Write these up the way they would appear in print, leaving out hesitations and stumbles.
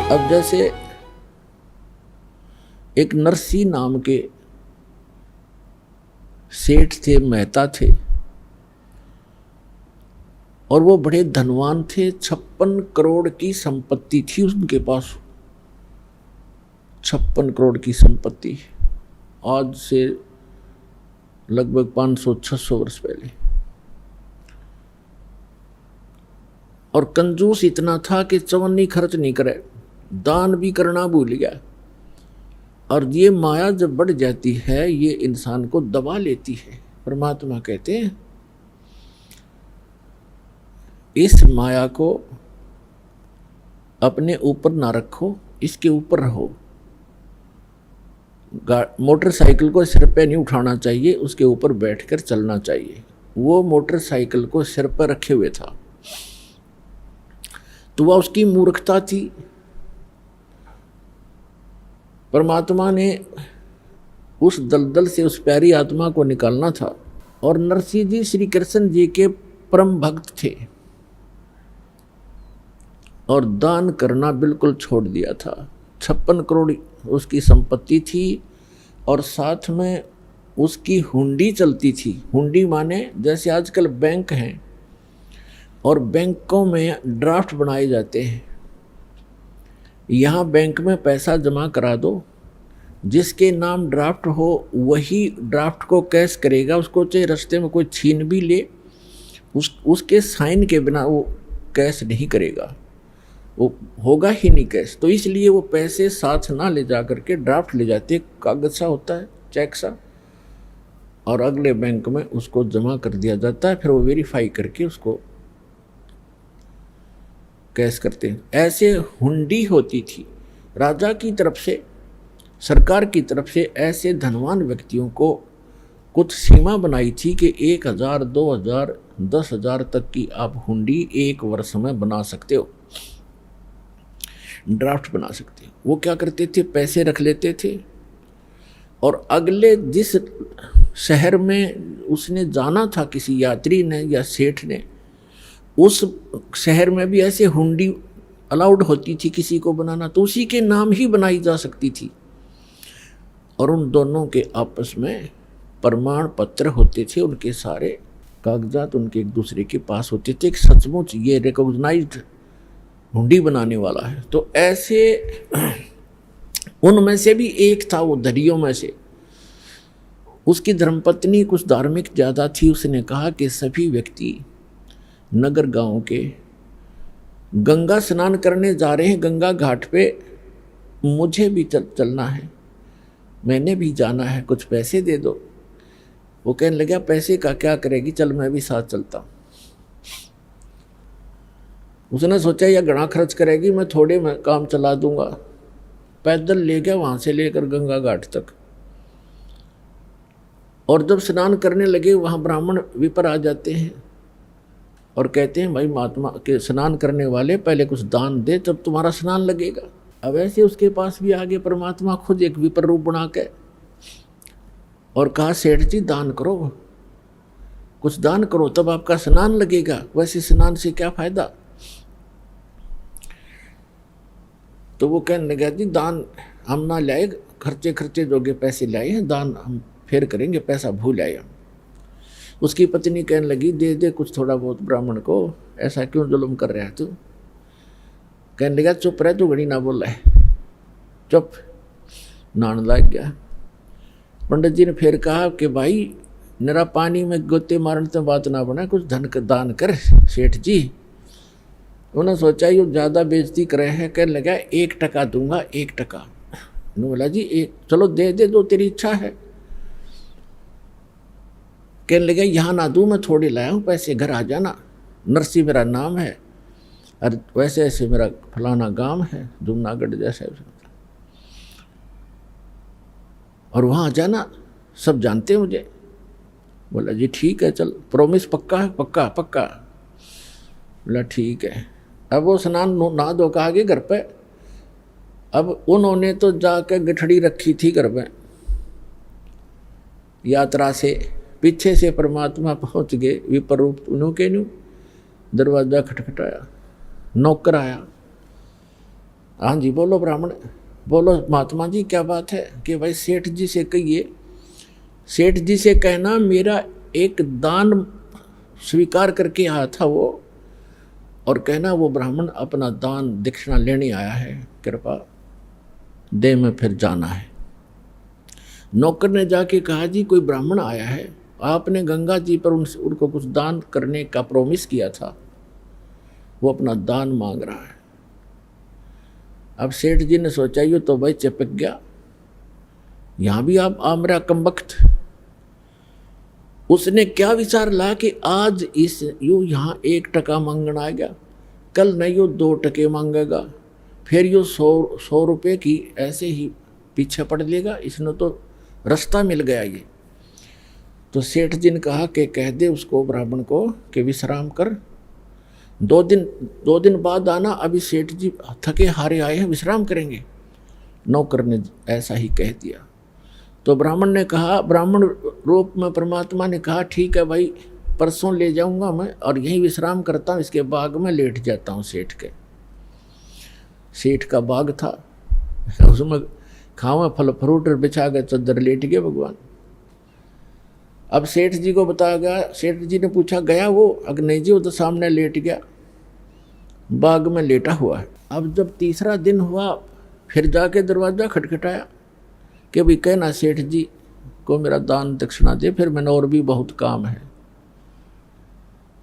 अब जैसे एक नरसी नाम के सेठ थे, मेहता थे, और वो बड़े धनवान थे। 56 करोड़ की संपत्ति थी उनके पास। 56 करोड़ की संपत्ति, आज से लगभग 500-600 वर्ष पहले। और कंजूस इतना था कि चवन्नी खर्च नहीं करे, दान भी करना भूल गया। और ये माया जब बढ़ जाती है, ये इंसान को दबा लेती है। परमात्मा कहते हैं इस माया को अपने ऊपर ना रखो, इसके ऊपर रहो। मोटरसाइकिल को सिर पे नहीं उठाना चाहिए, उसके ऊपर बैठकर चलना चाहिए। वो मोटरसाइकिल को सिर पर रखे हुए था, तो वह उसकी मूर्खता थी। परमात्मा ने उस दलदल से उस प्यारी आत्मा को निकालना था। और नरसिंह जी श्री कृष्ण जी के परम भक्त थे और दान करना बिल्कुल छोड़ दिया था। 56 करोड़ उसकी संपत्ति थी और साथ में उसकी हुंडी चलती थी। हुंडी माने जैसे आजकल बैंक हैं और बैंकों में ड्राफ्ट बनाए जाते हैं। यहाँ बैंक में पैसा जमा करा दो, जिसके नाम ड्राफ्ट हो वही ड्राफ्ट को कैश करेगा। उसको चाहे रास्ते में कोई छीन भी ले, उसके साइन के बिना वो कैश नहीं करेगा, वो होगा ही नहीं कैश। तो इसलिए वो पैसे साथ ना ले जा करके ड्राफ्ट ले जाते, कागज सा होता है, चेक सा, और अगले बैंक में उसको जमा कर दिया जाता है। फिर वो वेरीफाई करके उसको कैश करते हैं। ऐसे हुंडी होती थी राजा की तरफ से, सरकार की तरफ से। ऐसे धनवान व्यक्तियों को कुछ सीमा बनाई थी कि 1000, 2000, 10,000 तक की आप हुंडी एक वर्ष में बना सकते हो, ड्राफ्ट बना सकते हो। वो क्या करते थे, पैसे रख लेते थे और अगले जिस शहर में उसने जाना था, किसी यात्री ने या सेठ ने, उस शहर में भी ऐसे हुंडी अलाउड होती थी किसी को बनाना, तो उसी के नाम ही बनाई जा सकती थी। और उन दोनों के आपस में प्रमाण पत्र होते थे, उनके सारे कागजात उनके एक दूसरे के पास होते थे कि सचमुच ये रिकॉग्नाइज्ड हुंडी बनाने वाला है। तो ऐसे उनमें से भी एक था, वो दरियों में से। उसकी धर्मपत्नी कुछ धार्मिक ज़्यादा थी। उसने कहा कि सभी व्यक्ति नगर गांव के गंगा स्नान करने जा रहे हैं, गंगा घाट पे, मुझे भी चलना है, मैंने भी जाना है, कुछ पैसे दे दो। वो कहने लगा पैसे का क्या करेगी, चल मैं भी साथ चलता हूँ। उसने सोचा यह घना खर्च करेगी, मैं थोड़े में काम चला दूंगा। पैदल ले गया वहाँ से लेकर गंगा घाट तक। और जब स्नान करने लगे, वहाँ ब्राह्मण विपर आ जाते हैं और कहते हैं भाई महात्मा के स्नान करने वाले, पहले कुछ दान दे तब तुम्हारा स्नान लगेगा। अब ऐसे उसके पास भी आगे परमात्मा खुद एक विपर रूप बना के और कहा सेठ जी दान करो, कुछ दान करो तब आपका स्नान लगेगा, वैसे स्नान से क्या फायदा। तो वो कहने लगा जी दान हम ना लाए, खर्चे जोगे पैसे लाए हैं, दान हम फिर करेंगे, पैसा भूल आए हम। उसकी पत्नी कहने लगी दे दे कुछ थोड़ा बहुत ब्राह्मण को, ऐसा क्यों जुल्म कर रहा है तू। कहने लगा चुप रह, तू घड़ी ना बोल रहा है, चुप। नान लग गया। पंडित जी ने फिर कहा कि भाई नरा पानी में गोते मारने तो बात ना बना, कुछ धन का दान कर सेठ जी। उन्होंने सोचा ये ज़्यादा बेइज्जती कर रहे हैं। कहने लगा 1% दूंगा, 1%। उन्होंने बोला जी एक चलो दे दे, दो तेरी इच्छा है। कहने लगा यहाँ ना दूँ, मैं थोड़े लाया हूँ पैसे, घर आ जाना, नरसी मेरा नाम है, और वैसे ऐसे मेरा फलाना गांव है जमुनागढ़ जैसा, और वहाँ आ जाना, सब जानते हैं मुझे। बोला जी ठीक है चल, प्रॉमिस पक्का है, पक्का पक्का। बोला ठीक है। अब वो स्नान नहा धो के आगे घर पे। अब उन्होंने तो जाकर गठड़ी रखी थी घर में यात्रा से, पीछे से परमात्मा पहुंच गए विपर रूप उन्हों के न्यू। दरवाजा खटखटाया, नौकर आया, हाँ जी बोलो ब्राह्मण, बोलो महात्मा जी क्या बात है? कि भाई सेठ जी से कहिए, सेठ जी से कहना मेरा एक दान स्वीकार करके आया था वो, और कहना वो ब्राह्मण अपना दान दक्षिणा लेने आया है, कृपा दे में फिर जाना है। नौकर ने जाके कहा जी कोई ब्राह्मण आया है, आपने गंगा जी पर उनको कुछ दान करने का प्रॉमिस किया था, वो अपना दान मांग रहा है। अब सेठ जी ने सोचा ये तो भाई चिपक गया, यहां भी आप मेरा कमबख्त। उसने क्या विचार ला कि आज इस यू यहाँ 1 टका मांगना आ गया, कल नहीं यो 2 टके मांगेगा, फिर यो 100 रुपये की ऐसे ही पीछे पड़ लेगा, इसने तो रास्ता मिल गया ये। तो सेठ जी ने कहा कि कह दे उसको ब्राह्मण को कि विश्राम कर, 2 दिन बाद आना, अभी सेठ जी थके हारे आए हैं, विश्राम करेंगे। नौकर ने ऐसा ही कह दिया। तो ब्राह्मण ने कहा, ब्राह्मण रूप में परमात्मा ने कहा ठीक है भाई, परसों ले जाऊंगा मैं और यहीं विश्राम करता हूँ, इसके बाग में लेट जाता हूँ। सेठ का बाग था, उसमें खावा फल फ्रूट बिछा गए, चद्दर लेट गए भगवान। अब सेठ जी को बताया गया, सेठ जी ने पूछा गया वो? अगर नहीं जी वो तो सामने लेट गया, बाग में लेटा हुआ है। अब जब तीसरा दिन हुआ फिर जाके दरवाज़ा खटखटाया कि भाई कहना सेठ जी को मेरा दान दक्षिणा दे, फिर मैंने और भी बहुत काम है।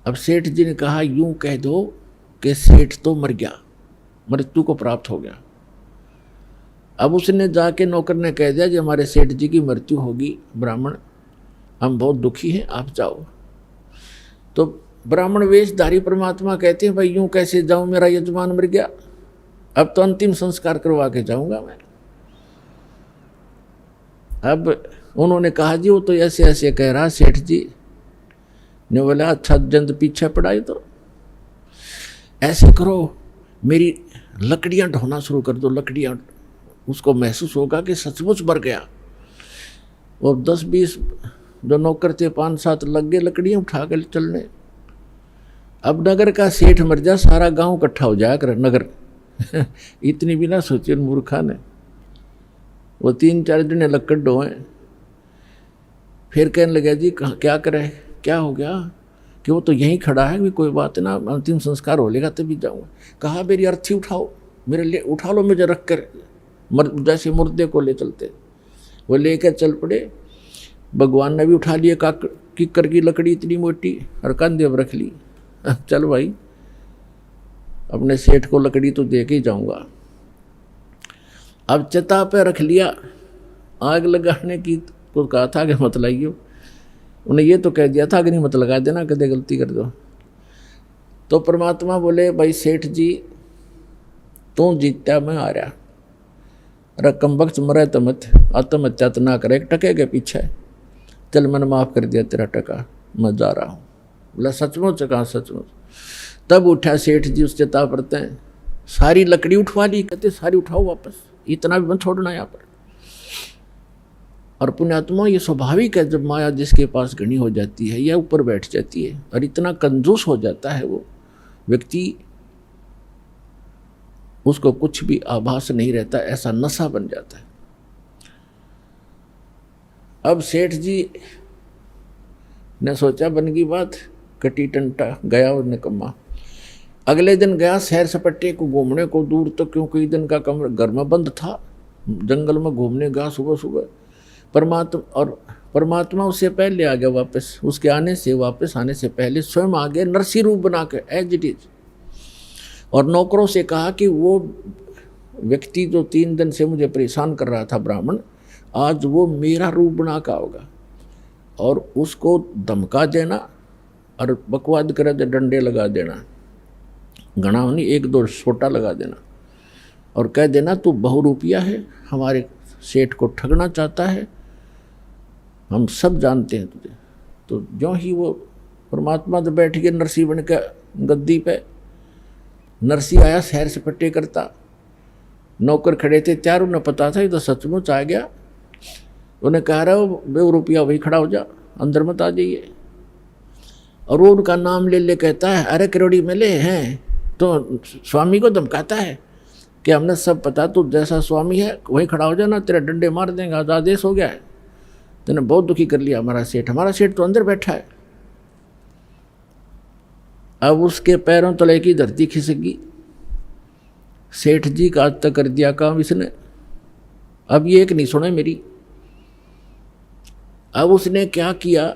अब सेठ जी ने कहा यूं कह दो कि सेठ तो मर गया, मृत्यु को प्राप्त हो गया। अब उसने जाके नौकर ने कह दिया कि हमारे सेठ जी की मृत्यु होगी ब्राह्मण, हम बहुत दुखी हैं, आप जाओ। तो ब्राह्मण वेशधारी परमात्मा कहते हैं भाई यूं कैसे जाऊं, मेरा यजमान मर गया, अब तो अंतिम संस्कार करवा के जाऊंगा मैं। अब उन्होंने कहा जी वो तो ऐसे ऐसे कह रहा। सेठ जी ने बोला अच्छा जंद पीछे पड़ाई, तो ऐसे करो मेरी लकड़ियां ढोना शुरू कर दो, लकड़ियां, उसको महसूस होगा कि सचमुच मर गया। और 10-20 जो नौकर थे 5-7 लग गए लकड़ियां उठा कर चलने। अब नगर का सेठ मर जा, सारा गांव इकट्ठा हो जाया कर नगर इतनी भी ना सोचे मूर्खा ने। वो 3-4 जने लकड़ ढोए, फिर कहने लगे जी क्या करे, क्या हो गया? कि वो तो यहीं खड़ा है, भी कोई बात ना, अंतिम संस्कार हो लेगा तभी जाऊँगा। कहा मेरी अर्थी उठाओ, मेरे लिए उठा लो, मुझे रख कर जैसे मुर्दे को ले चलते। वो लेकर चल पड़े। भगवान ने भी उठा लिए किक्कर की लकड़ी इतनी मोटी और कंधे पर रख ली। चल भाई अपने सेठ को लकड़ी तो दे के ही जाऊँगा। अब चिता पे रख लिया, आग लगाने की को कहा था कि मत लगाइयो, उन्हें ये तो कह दिया था कि नहीं मत लगा देना, कदे गलती कर दो। तो परमात्मा बोले भाई सेठ जी तू जीता मैं आ रहा, रकम वक्त मरे तो मत, आत्महत्या तो ना करे, टके के पीछे चल मैंने माफ़ कर दिया तेरा टका, मैं जा रहा हूँ। बोला सचमुच? कहा सचमुच। तब उठा सेठ जी उस चिता पड़ते हैं, सारी लकड़ी उठवा ली, कहते सारी उठाओ वापस, इतना भी मत छोड़ना यहाँ पर। और पुण्यात्मा ये स्वाभाविक है, जब माया जिसके पास घनी हो जाती है या ऊपर बैठ जाती है और इतना कंजूस हो जाता है वो व्यक्ति, उसको कुछ भी आभास नहीं रहता, ऐसा नशा बन जाता है। अब सेठ जी ने सोचा बन गई बात, कटी टंटा गया और निकम्मा। अगले दिन गया सैर सपट्टे को घूमने को दूर तक, क्योंकि दिन का कमरा घर में बंद था, जंगल में घूमने गया सुबह सुबह। परमात्मा उससे पहले आ गया वापस, उसके वापस आने से पहले स्वयं आ गया नरसी रूप बना के एज इट इज। और नौकरों से कहा कि वो व्यक्ति जो 3 दिन से मुझे परेशान कर रहा था ब्राह्मण, आज वो मेरा रूप बना का होगा, और उसको धमका देना और बकवाद करे तो डंडे लगा देना, घना नहीं 1-2 छोटा लगा देना, और कह देना तू बहुरूपिया है, हमारे सेठ को ठगना चाहता है, हम सब जानते हैं तुझे। तो जो ही वो परमात्मा तो बैठ गए नरसी बन के गद्दी पे, नरसी आया सैर सपट्टे करता, नौकर खड़े थे चारों ने पता था ये तो सचमुच आ गया। उन्हें कह रहा हो ₹2 वही खड़ा हो जा, अंदर मत आ जाइए। और वो उनका नाम ले ले कहता है अरे करोड़ी मिले हैं, तो स्वामी को धमकाता है कि हमने सब पता, तू जैसा स्वामी है वहीं खड़ा हो जाना, तेरे डंडे मार देंगे, आज आदेश हो गया है, तूने बहुत दुखी कर लिया हमारा सेठ तो अंदर बैठा है। अब उसके पैरों तले की धरती खिसक गई। सेठ जी का आज तक कर दिया काम इसने, अब ये एक नहीं सुने मेरी। अब उसने क्या किया,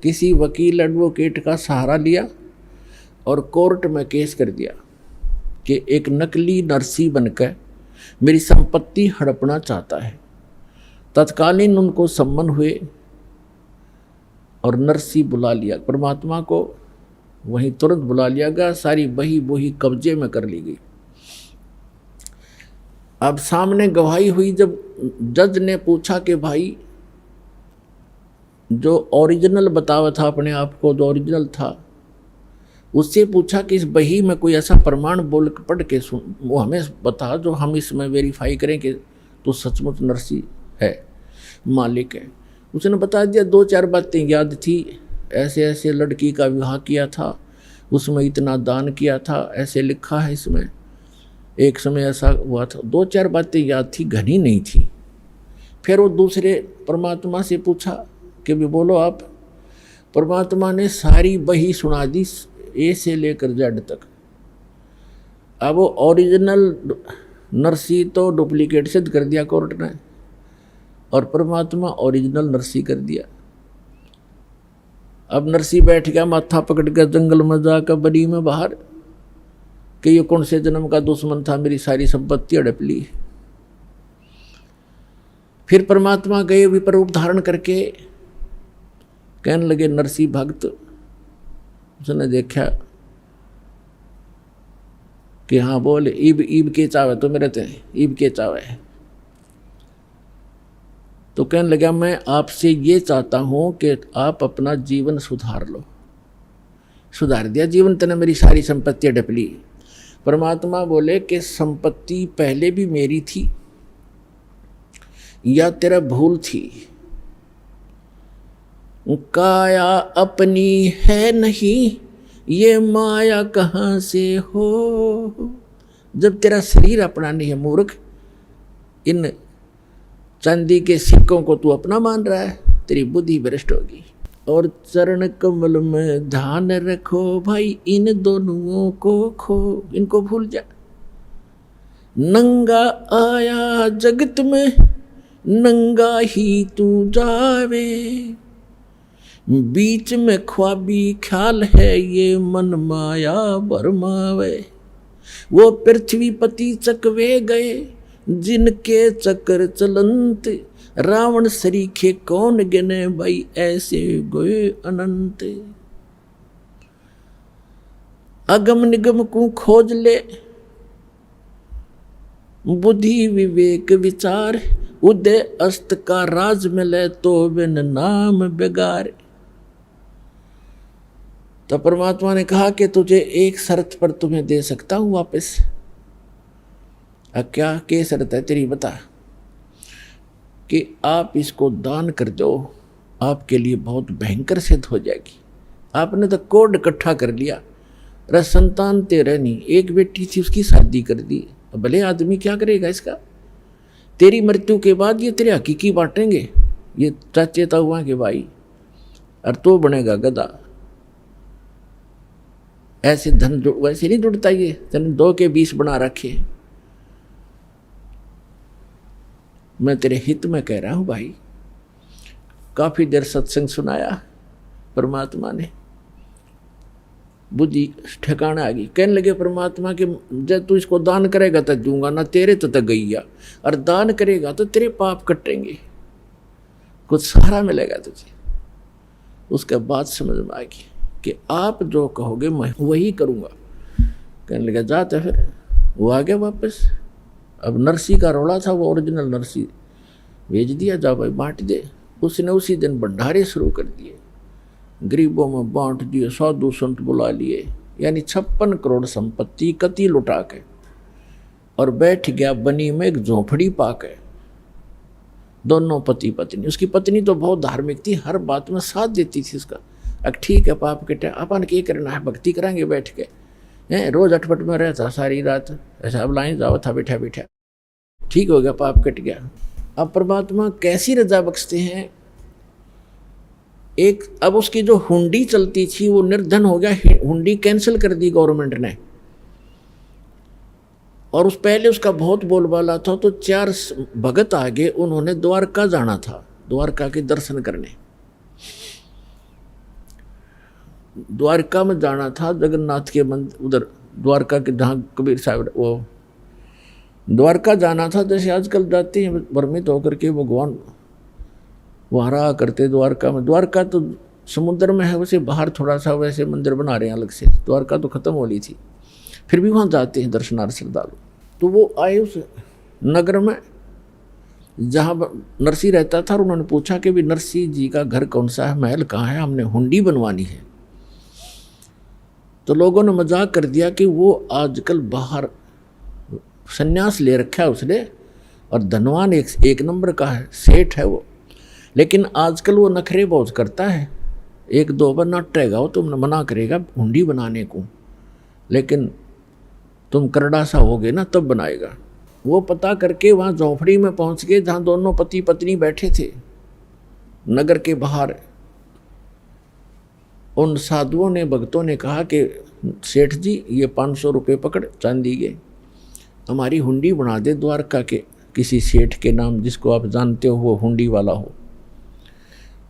किसी वकील एडवोकेट का सहारा लिया और कोर्ट में केस कर दिया कि एक नकली नरसी बनकर मेरी संपत्ति हड़पना चाहता है। तत्कालीन उनको सम्मन हुए और नरसी बुला लिया, परमात्मा को वहीं तुरंत बुला लिया गया, सारी बही बोही कब्जे में कर ली गई। अब सामने गवाही हुई, जब जज ने पूछा कि भाई जो ओरिजिनल बतावा था अपने आप को, जो ओरिजिनल था, उससे पूछा कि इस बही में कोई ऐसा प्रमाण बोल पढ़ के सुन, वो हमें बता जो हम इसमें वेरीफाई करें कि तो सचमुच नरसी है, मालिक है। उसने बता दिया, 2-4 बातें याद थी, ऐसे ऐसे लड़की का विवाह किया था, उसमें इतना दान किया था, ऐसे लिखा है इसमें, एक समय ऐसा हुआ था। 2-4 बातें याद थी, घनी नहीं थी। फिर वो दूसरे परमात्मा से पूछा कि भी बोलो आप। परमात्मा ने सारी बही सुना दी, ए से लेकर जेड तक। अब वो ओरिजिनल नरसी तो डुप्लीकेट सिद्ध कर दिया कोर्ट ने, और परमात्मा ओरिजिनल नरसी कर दिया। अब नरसी बैठ गया माथा पकड़ कर जंगल में जाकर बनी में बाहर कि ये कौन से जन्म का दुश्मन था, मेरी सारी संपत्ति हड़प ली। फिर परमात्मा गए विपर रूप धारण करके, कहने लगे नरसी भक्त। उसने देखा कि हाँ बोल, ईब के चावे तो मेरे थे, ईब के चावे। तो कहने लगा मैं आपसे ये चाहता हूं कि आप अपना जीवन सुधार लो। सुधार दिया जीवन, तने मेरी सारी संपत्ति हड़प ली। परमात्मा बोले कि संपत्ति पहले भी मेरी थी या तेरा भूल थी, काया अपनी है नहीं, ये माया कहाँ से हो। जब तेरा शरीर अपना नहीं है मूर्ख, इन चांदी के सिक्कों को तू अपना मान रहा है, तेरी बुद्धि भ्रष्ट होगी। और चरण कमल में ध्यान रखो भाई, इन दोनों को खो, इनको भूल जा। नंगा आया जगत में, नंगा ही तू जावे, बीच में ख्वाबी ख्याल है, ये मन माया भरमावे। वो पृथ्वीपति चकवे गए, जिनके चक्कर चलंत, रावण सरीखे कौन गिने भाई, ऐसे गए अनंत। अगम निगम को खोज ले, बुद्धि विवेक विचार, उदय अस्त का राज मिले तो बिन नाम बेगार। तो परमात्मा ने कहा कि तुझे एक शर्त पर तुम्हें दे सकता हूं वापस। अब क्या शर्त है तेरी, बता। कि आप इसको दान कर दो, आपके लिए बहुत भयंकर सिद्ध हो जाएगी। आपने तो कोड इकट्ठा कर लिया, अरे संतान तेरे नहीं, एक बेटी थी उसकी शादी कर दी, भले आदमी क्या करेगा इसका। तेरी मृत्यु के बाद ये तेरे हकीकी बांटेंगे, ये चाचे ताऊआ के भाई, और तो बनेगा गधा। ऐसे धन वैसे नहीं जुड़ता, ये तेने 2 के 20 बना रखे। मैं तेरे हित में कह रहा हूं भाई। काफी देर सत्संग सुनाया, परमात्मा ने बुद्धि ठिकाना आ गई। कहने लगे परमात्मा के जब तू इसको दान करेगा तो दूंगा ना, तेरे तो गईया, और दान करेगा तो तेरे पाप कटेंगे, कुछ सहारा मिलेगा तुझे। उसके बाद समझ में आएगी कि आप जो कहोगे मैं वही करूँगा। कहने लगा जाते, फिर वो आ गया वापस। अब नरसी का रोड़ा था, वो ओरिजिनल नरसी भेज दिया, जा भाई बांट दे। उसने उसी दिन भंडारे शुरू कर दिए, गरीबों में बांट दिए, साधु संत बुला लिए, यानी 56 करोड़ संपत्ति कति लुटा के, और बैठ गया बनी में एक झोंपड़ी पाके। दोनों पति पत्नी, उसकी पत्नी तो बहुत धार्मिक थी, हर बात में साथ देती थी उसका। अब ठीक है पाप कटे, अपन क्या करना है, भक्ति कराएंगे बैठ के, हैं, रोज अटपट में रहता सारी रात, ऐसा अब लाइन जाओ था बैठा बैठा, ठीक हो गया, पाप कट गया। अब परमात्मा कैसी रजा बख्शते हैं, एक अब उसकी जो हुंडी चलती थी वो निर्धन हो गया, हुंडी कैंसिल कर दी गवर्नमेंट ने, और उस पहले उसका बहुत बोलबाला था, तो 4 भगत आगे उन्होंने द्वारका जाना था, द्वारका के दर्शन करने, द्वारका में जाना था, जगन्नाथ के मंदिर उधर द्वारका के जहाँ कबीर साहब, वो द्वारका जाना था। जैसे आजकल जाते हैं भ्रमित होकर के भगवान वहाँ रहा करते द्वारका में, द्वारका तो समुद्र में है, वैसे बाहर थोड़ा सा वैसे मंदिर बना रहे हैं अलग से, द्वारका तो ख़त्म हो ली थी, फिर भी वहाँ जाते हैं दर्शनार्थ श्रद्धालु। तो वो आए उस नगर में जहाँ नरसिंह रहता था, और उन्होंने पूछा कि भी नरसिंह जी का घर कौन सा है, महल कहाँ है, हमने हुंडी बनवानी है। तो लोगों ने मजाक कर दिया कि वो आजकल बाहर संन्यास ले रखा है उसने, और धनवान एक नंबर का है, सेठ है वो, लेकिन आजकल वो नखरे बहुत करता है, 1-2 बार नट रहेगा वो, तुमने मना करेगा हुंडी बनाने को, लेकिन तुम करड़ा सा होगे ना तब बनाएगा। वो पता करके वहाँ झोंपड़ी में पहुँच गए जहाँ दोनों पति पत्नी बैठे थे नगर के बाहर। उन साधुओं ने, भक्तों ने कहा कि सेठ जी ये 500 रुपये पकड़ चांदी के, हमारी हुंडी बना दे द्वारका के किसी सेठ के नाम, जिसको आप जानते हो वो हुंडी वाला हो।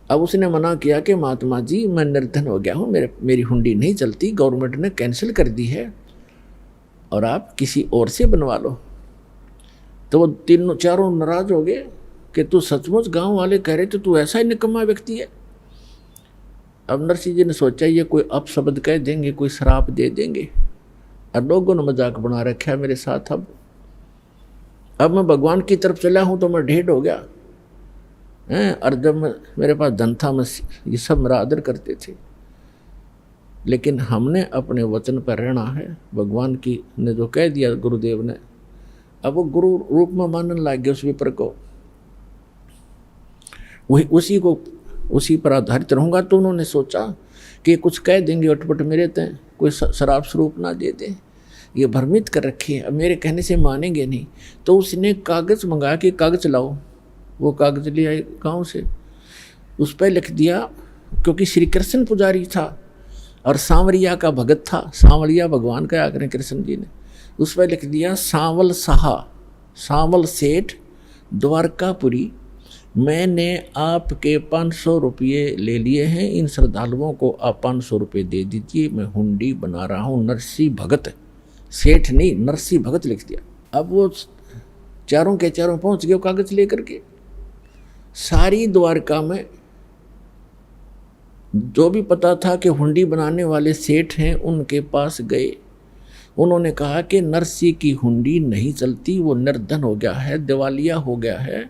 अब उसने मना किया कि महात्मा जी मैं निर्धन हो गया हूँ, मेरी हुंडी नहीं चलती, गवर्नमेंट ने कैंसिल कर दी है, और आप किसी और से बनवा लो। तो वो तीनों चारों नाराज हो गए कि तू सचमुच, गांव वाले कह रहे थे तू ऐसा ही निकम्मा व्यक्ति है। अब नरसिंह जी ने सोचा ये कोई अपशब्द कह देंगे, कोई श्राप दे देंगे, और लोगों ने मजाक बना रखा है मेरे साथ। अब मैं भगवान की तरफ चला हूँ तो मैं ढेर हो गया हैं, और जब मेरे पास धन था मैं ये सब मेरा आदर करते थे, लेकिन हमने अपने वचन पर रहना है। भगवान की ने जो कह दिया गुरुदेव ने, अब वो गुरु रूप में मानने लग गए उस विप्र को, वही उसी पर आधारित रहूँगा। तो उन्होंने सोचा कि कुछ कह देंगे अटपट मेरे तय, कोई शराब स्वरूप ना दे दे, ये भ्रमित कर रखी है, अब मेरे कहने से मानेंगे नहीं। तो उसने कागज़ मंगाया कि कागज़ लाओ, वो कागज़ ले आए गाँव से, उस पर लिख दिया, क्योंकि श्री कृष्ण पुजारी था और सांवरिया का भगत था, सांवरिया भगवान का आकर कृष्ण जी ने, उस पर लिख दिया सांवल साहा, सांवल सेठ द्वारकापुरी, मैंने आपके 500 रुपये ले लिए हैं, इन श्रद्धालुओं को आप 500 रुपये दे दीजिए, मैं हुंडी बना रहा हूँ। नरसिंह भगत, सेठ नहीं नरसिंह भगत लिख दिया। अब वो चारों के चारों पहुँच गए कागज़ लेकर के, सारी द्वारका में जो भी पता था कि हुंडी बनाने वाले सेठ हैं उनके पास गए। उन्होंने कहा कि नरसिंह की हुंडी नहीं चलती, वो निर्धन हो गया है, दिवालिया हो गया है,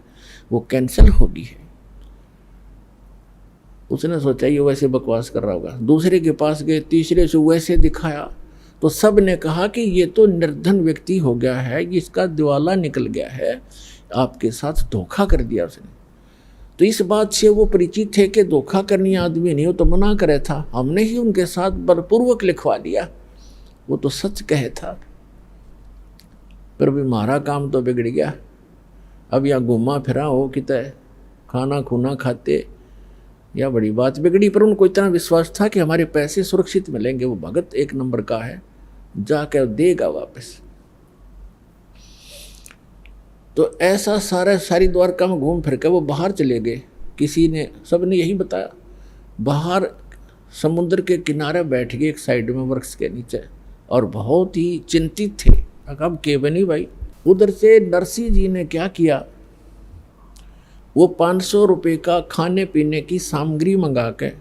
वो कैंसिल होगी है। उसने सोचा ये वैसे बकवास कर रहा होगा। दूसरे के पास गए, तीसरे से वैसे दिखाया, तो सब ने कहा कि ये तो निर्धन व्यक्ति हो गया है, इसका दिवाला निकल गया है, आपके साथ धोखा कर दिया उसने। तो इस बात से वो परिचित थे कि धोखा करनी आदमी नहीं हो तो मना करे था, हमने ही उनके साथ बलपूर्वक लिखवा दिया, वो तो सच कहे था, पर भी हमारा काम तो बिगड़ गया। अब या घूमा फिरा हो कितने खाना खूना खाते, या बड़ी बात बिगड़ी। पर उनको इतना विश्वास था कि हमारे पैसे सुरक्षित मिलेंगे, वो भगत 1 नंबर का है, जाकर देगा वापस। तो ऐसा सारी द्वारका में घूम फिर के वो बाहर चले गए। किसी ने, सबने यही बताया, बाहर समुद्र के किनारे बैठ गए एक साइड में वृक्ष के नीचे, और बहुत ही चिंतित थे। अब केवनी भाई, उधर से नरसिंह जी ने क्या किया, वो 500 रुपये का खाने पीने की सामग्री मंगा के,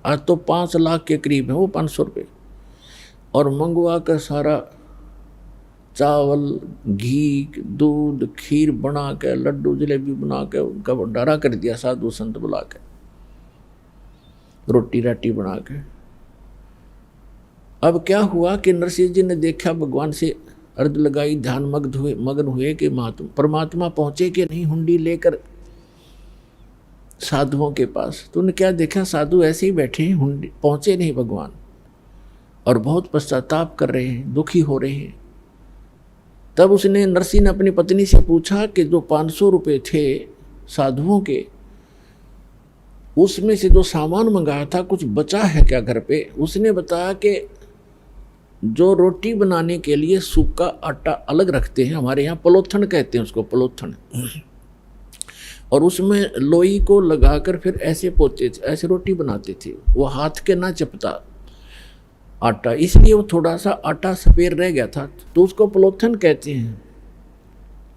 आज तो 5 लाख के करीब है वो 500 रुपये, और मंगवा कर सारा चावल, घी, दूध, खीर बना के, लड्डू जलेबी बना के उनका भंडारा कर दिया, साधु संत बुला के, रोटी राटी बना के। अब क्या हुआ कि नरसिंह जी ने देखा, भगवान से अर्ज लगाई, ध्यान मग्न हुए कि परमात्मा पहुंचे कि नहीं हुंडी लेकर साधुओं के पास। तो उन्हें क्या देखा, साधु ऐसे ही बैठे हैं, हुंडी पहुंचे नहीं भगवान। और बहुत पश्चाताप कर रहे हैं, दुखी हो रहे हैं। तब उसने नरसिंह ने अपनी पत्नी से पूछा कि जो 500 रुपये थे साधुओं के, उसमें से जो सामान मंगाया था कुछ बचा है क्या घर पे? उसने बताया कि जो रोटी बनाने के लिए सूखा आटा अलग रखते हैं, हमारे यहाँ पलोथन कहते हैं उसको, पलोथन, और उसमें लोई को लगाकर फिर ऐसे पोते थे, ऐसे रोटी बनाते थे, वो हाथ के ना चपता आटा, इसलिए वो थोड़ा सा आटा सफेद रह गया था, तो उसको पलोथन कहते हैं।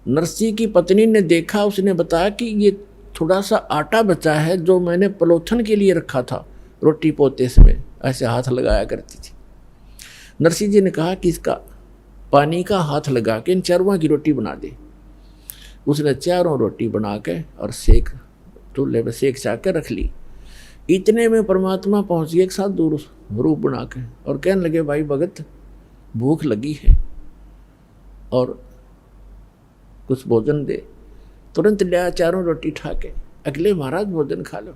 नरसिंह की पत्नी ने देखा, उसने बताया कि ये थोड़ा सा आटा बचा है जो मैंने पलोथन के लिए रखा था, रोटी पोते समय ऐसे हाथ लगाया करती थी। नरसिंह जी ने कहा कि इसका पानी का हाथ लगा के इन चारों की रोटी बना दे। उसने चारों रोटी बना के और सेक चूल्हे पे सेक चाक के रख ली। इतने में परमात्मा पहुंच गए एक साथ दूर रूप बना के और कहने लगे, भाई भगत भूख लगी है और कुछ भोजन दे। तुरंत लिया चारों रोटी ठा के, अगले महाराज भोजन खा लो।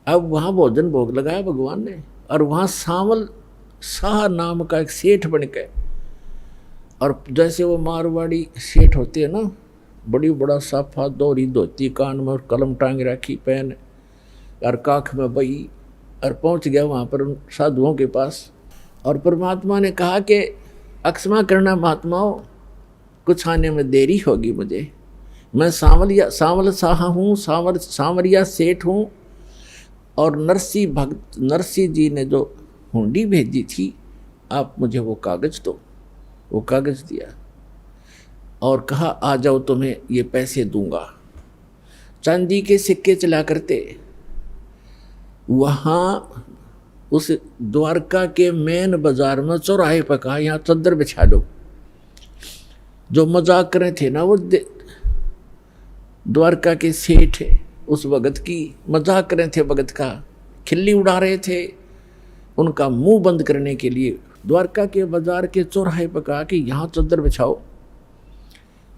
अब वहाँ भोजन भोग लगाया भगवान ने, और वहाँ सांवल शाह नाम का एक सेठ बन गए, और जैसे वो मारवाड़ी सेठ होते हैं ना, बड़ी बड़ा साफा दोहरी धोती, कान में कलम टांग रखी पेन और काख में बई, और पहुंच गया वहाँ पर उन साधुओं के पास। और परमात्मा ने कहा कि अक्षमा करना महात्माओं, कुछ आने में देरी होगी मुझे, मैं सांवल शाह हूँ, सांवरिया सेठ हूँ, और नरसिंह जी ने जो हुंडी भेजी थी, आप मुझे वो कागज़ दो। वो कागज़ दिया और कहा आ जाओ, तुम्हें ये पैसे दूंगा। चांदी के सिक्के चला करते। वहाँ उस द्वारका के मेन बाजार में चौराहे पर कहा, यहाँ चद्दर बिछा दो। जो मजाक कर रहे थे ना, वो द्वारका के सेठ उस भगत की मजाक कर रहे थे, भगत का खिल्ली उड़ा रहे थे। उनका मुंह बंद करने के लिए द्वारका के बाजार के चौराहे पर कहा कि यहाँ चद्दर बिछाओ,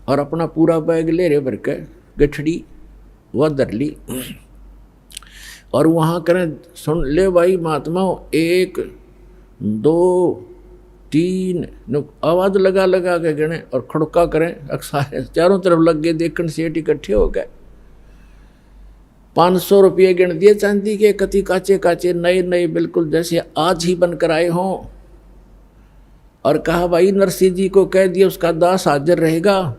और अपना पूरा बैग ले रहे भर के गठड़ी वह धर ली, और वहाँ करें सुन ले भाई महात्माओं, 1 2 3 आवाज़ लगा लगा के गिने और खड़का करें। अक्सर चारों तरफ लग गए, देखने सेठ इकट्ठे हो गए। 500 रुपये गिन दिए चांदी के, कति काचे काचे नए नए, बिल्कुल जैसे आज ही बनकर आए हों। और कहा भाई नरसिंह जी को कह दिया उसका दास हाजिर रहेगा,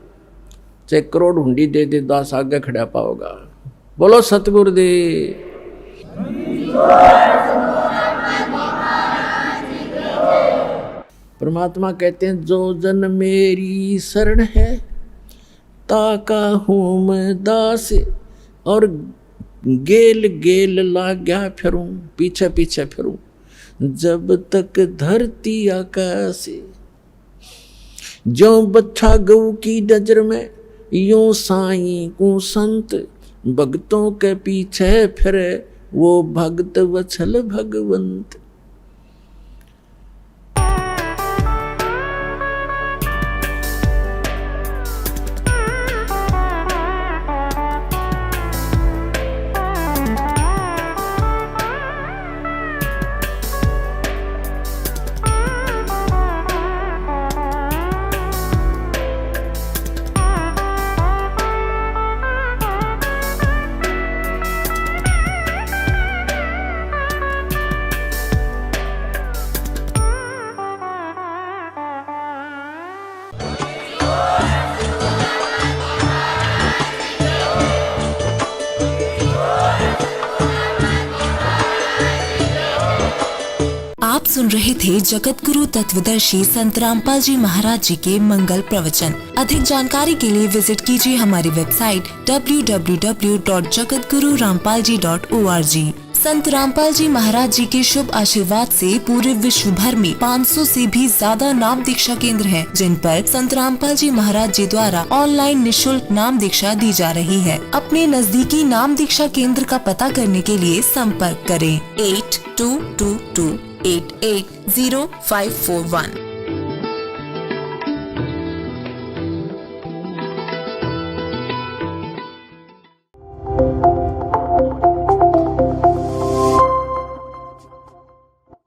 चाहे करोड़ हुंडी दे दे, दास आगे खड़ा पाओगा। बोलो सतगुरुदेव। परमात्मा कहते हैं, जो जन मेरी शरण है ताका हूँ मैं दास, और गेल गेल लाग्या फिरूं, पीछे पीछे फिरूं, जब तक धरती आकाश। जो बच्चा गऊ की नजर में यूं साईं को संत, भक्तों के पीछे फिरे वो भक्त वत्सल भगवंत। आप सुन रहे थे जगत गुरु तत्वदर्शी संत रामपाल जी महाराज जी के मंगल प्रवचन। अधिक जानकारी के लिए विजिट कीजिए हमारी वेबसाइट www.jagatgururampalji.org। संत रामपाल जी महाराज जी के शुभ आशीर्वाद से पूरे विश्व भर में 500 से भी ज्यादा नाम दीक्षा केंद्र हैं, जिन पर संत रामपाल जी महाराज जी द्वारा ऑनलाइन निशुल्क नाम दीक्षा दी जा रही है। अपने नजदीकी नाम दीक्षा केंद्र का पता करने के लिए संपर्क करें 8222880541।